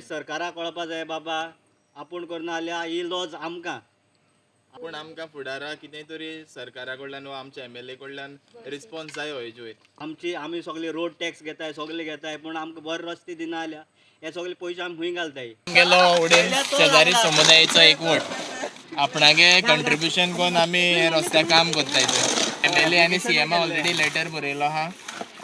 सरकाराक कळपा जाय बाबा आपूण करना जाल्यार ही लॉज आमकां पूण आमकां फुडाराक कितें तरी सरकारा कडल्यान वा आमच्या MLA कडल्यान रिस्पॉन्स जाय हेजेर आमी सगळे रोड टॅक्स घेताय सगळे घेताय पूण आमकां बरे रस्ते दिना जाल्यार हे सगळे पयशे आमी खंय घालताय गेलो उडे शेजारी समुदायाचो एकवट आपणागे कंट्रिब्युशन करून आमी हे रस्त्याक काम कोत्ताय MLA आनी CM ऑलरेडी लेटर बरयलो आहा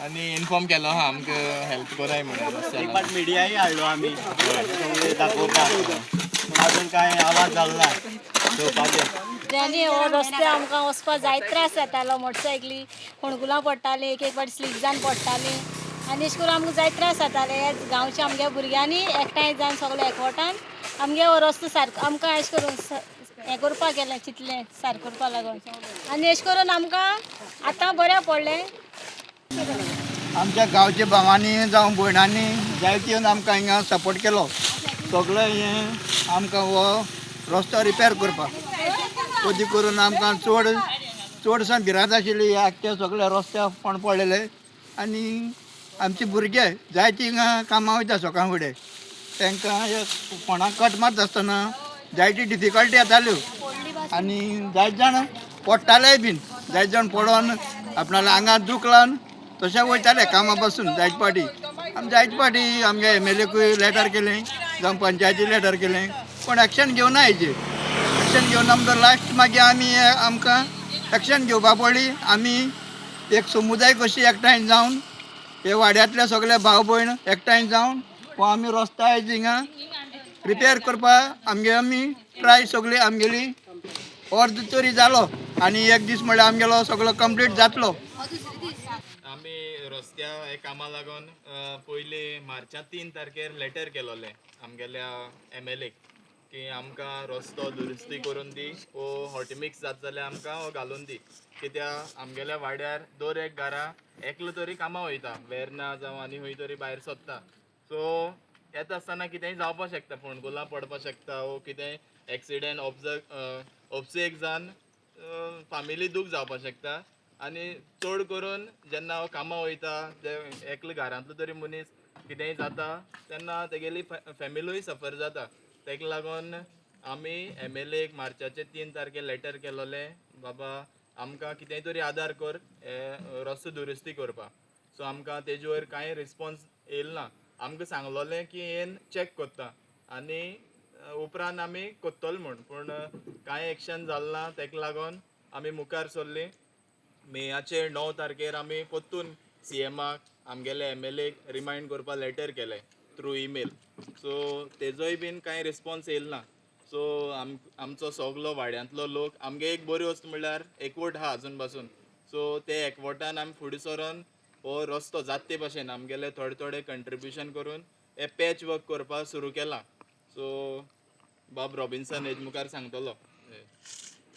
आनी इन्फॉर्म केलो आहा आमकां हेल्प कोराय म्हणून रस्त्याक मिडियाय हाडलो आमी सगळे दाखोवपाक पूण अजून कांय आवाज जालो ना घेवपाचें आनी हो रस्ते आमकां वचपाक जायत त्रास जातालो मोटरसायकली फोणकुलां पडटाली एक एक फावटी स्लीप जावन पडटाली आनी अशें करून आमकां जायत त्रास जाताले हे गांवच्या आमच्या भुरग्यांनी एकठांय जावन सगळे एकवटान आमगे हो रस्तो सारको आमकां अशें करून हें करपाक गेलें चिंतलें सारको करपा लागून आनी अशें करून आमकां आतां बरें पडलें आमच्या गांवच्या भावांनी जावं भयणांनी जायती येवन आमकां हिंगा सपोर्ट केलो सगळें हें आमकां हो रस्तो रिपेर करपाक कधी करून आमकां चडसां भिरांत आशिल्ली ह्या आख्ख्या सगळ्या रस्त्याक पण पडलेले आनी आमचे भुरगे जायती हिंगा कामां वयता सकाळ फुडें तांकां हे फोंडाक कट मारता आसतना जायती डिफिकल्टी येताल्यो आनी जायत जाण पडटालेय बीन जायत जाण पडोन आपणाल्या आंगार दूख लावन तशें वयताले कामा पासून जायत पाटी आमगे MLAकूय लेटर केलें जावं पंचायती लेटर केलें पण एक्शन घेवना हेजेर एक्शन घेवना म्हणटच लास्ट मागीर आमी आमकां एक्शन घेवपा पडली आमी एक समुदाय कशी एकठांय जावन हे वाड्यांतले सगळे भाव भयण एकठांय जावन हो आमी रस्तो आयज हिंगा रिपेर करपाक आमी ट्राय सगळी आमगेली अर्द तरी जालो आनी एक दीस म्हणल्यार आमगेलो सगळो कंप्लीट जातलो आमी रस्त्या हे कामा लागून पयली मार्चा 3 तारखेर लेटर केलोले आमगेल्या MLAक की आमकां रस्तो दुरुस्ती करून दी वो हॉटमिक्स जाता जाल्यार आमकां हो घालून दी कित्याक आमगेल्या वाड्यार दर एक घरा एकलो तरी कामां वयता वेर्ना जावं आनी खंय तरी भायर सोदता सो येता आसतना कितेंय जावपाक शकता फोणकुलां पडपाक शकता वो कितेंय एक्सिडेंट ऑब्जेक्ट जावन फामिली दूख जावपाक शकता आनी चड करून जेन्ना हांव कामां वयता ते एकलो घरांतलो तरी मनीस कितेंय जाता तेन्ना तेगेली फॅमिलीय सफर जाता तेका लागून आमी MLAक मार्चाचे 3 तारखेर लेटर केलोले बाबा आमकां कितेंय तरी आदार कर हे रस्तो दुरुस्ती करपाक सो आमकां तेजे वयर कांय रिस्पॉन्स येयलो ना आमकां सांगलोलें की येन चॅक कोत्ता आनी उपरांत आमी कोत्तोले म्हूण पूण कांय एक्शन जालें ना तेका लागून आमी मुखार सरलीं मेयाचे 9 तारखेर आमी परतून CMाक आमगेले MLAक रिमांड करपा लेटर केलें थ्रू ईमेल सो तेजोय बीन कांय रिस्पॉन्स येयलो ना सो आमचो सगलो वाड्यांतलो लोक आमगे एक बरी वस्त म्हणल्यार एकवट आहा आजून पासून सो ते एकवटान आमी फुडें सरोन हो रस्तो जाता ते भशेन आमगेले थोडे कंट्रिब्युशन करून हे पॅच वर्क करपाक सुरू केलां सो बाब रॉबिन्सन हेजे मुखार सांगतलो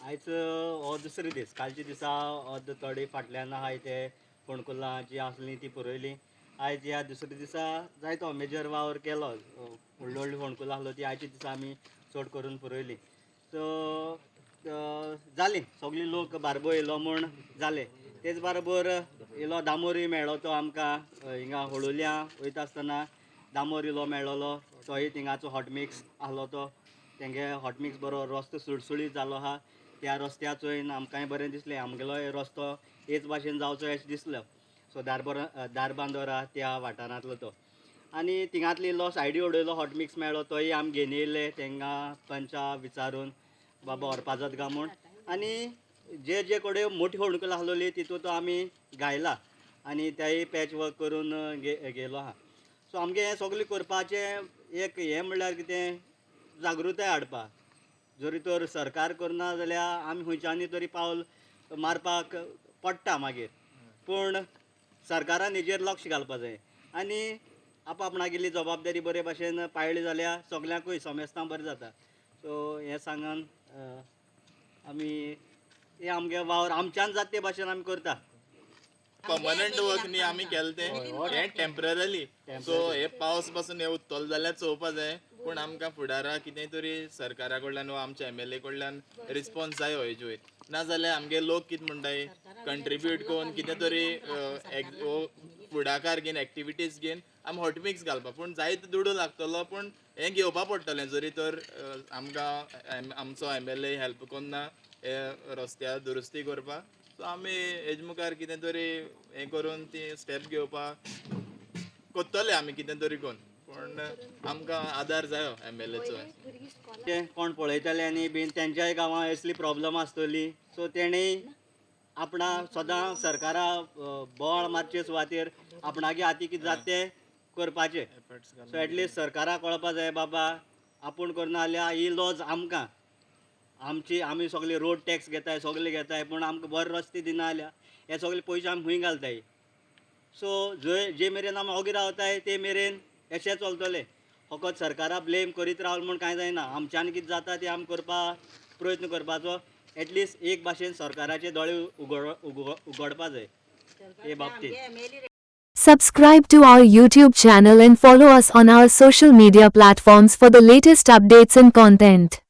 आयज हो दुसरे दीस कालचे दिसा अर्द थोडी फाटल्यान आहाय ते फोणकुलां जी आसली ती पुरयली आयज ह्या दुसरे दिसा जायतो मेजर वावर केलो व्हडली व्हडली फोणकुलां आसलो ती आयच्या दिसा आमी चड करून पुरयली सो जाली सगळी लोक बारबो येयलो म्हूण जालें तेच बरोबर इलो दामोरी मेळ्ळो तो आमकां हिंगा होळोल्या वयता आसतना दामोर इलो मेळ्ळोलो तोय थिंगाचो हॉटमिक्स आसलो तो तेंगे हॉटमिक्स बरो रस्तो सुळसुळीत जालो आहा त्या रस्त्याचोय आमकांय बरें दिसलें आमगेलो रस्तो हेच भाशेन जावचो अशें दिसलो सो दारबांदोरा त्या वाठारांतलो तो आनी थिंगातलो इल्लो सायडी उडयलो हॉटमिक्स मेळ्ळो तोय आमी घेवन येयले तेंकां पंचा विचारून बाबा व्हरपा जाता काय म्हूण आनी जे कडेन मोठी फोणकुलां आसलोली तितून तो आमी घायला आनी तेय पॅच वर्क करून गेलो आहा सो आमगे हें सगलें करपाचें एक हें म्हणल्यार कितें जागृताय हाडपा जरी तर सरकार करना जाल्यार आमी खंयच्यानी तरी पावल मारपाक पडटा मागीर पूण सरकारान हेजेर लक्ष घालपा जाय आनी आपणागेली जबाबदारी बरे भाशेन पाळली जाल्यार सगल्यांकूय समेस्तां बरें जाता सो हें सांगन आमी हे आमगे वावर आमच्यान जाता ते भाशेन आमी करता पर्मनंट वर्क न्ही आमी केलें तें हें टेम्पररी सो हे पावस पासून हे उत्तोलो जाल्यार चोवपा जाय पूण आमकां फुडाराक कितेंय तरी सरकारा कडल्यान वा आमच्या MLA कडल्यान रिस्पॉन्स जाय हेजे वयर नाजाल्यार आमगे लोक कितें म्हणटाय कंट्रिब्यूट करून कितें तरी फुडाकार घेवन एक्टिविटीज घेवन आमी हॉटमिक्स घालपा पूण जायतो दुडू लागतलो पूण हें घेवपा पडटलें जरी तर आमकां आमचो MLA हेल्प करना हे रस्त्या दुरुस्ती करपाक सो आमी हेजे मुखार कितें तरी हें करून ती स्टेप घेवपाक कोत्तले आमी कितें तरी करून पूण आमकां आदार जायो MLAचो ते कोण पळयताले आनी बीन तेंच्याय गांवां असली प्रॉब्लम आसतली सो तेणी आपणा सदां सरकारा बोवाळ मारचे सुवातेर आपणागे हाती कितें जाता तें करपाचें सो एटलिस्ट सरकाराक कळपा जाय बाबा आपूण करना जाल्यार ही लॉज आमकां आमी सगळे रोड टॅक्स घेताय सगळे घेताय पूण आमकां बरे रस्ते दिना जाल्यार हे सगळे पयशे आमी खंय घालताय सो जे मेरेन आमी ओगी रावताय ते मेरेन अशें चलतलें फकत सरकारा ब्लेम करीत रावल म्हूण कांय जायना आमच्यान कितें जाता तें आमी करपाक प्रयत्न करपाचो एटलिस्ट एक भाशेन सरकाराचे दोळे उगडपा जाय हे बाबतींत Subscribe to our YouTube channel and follow us on our social media platforms for the latest updates and content.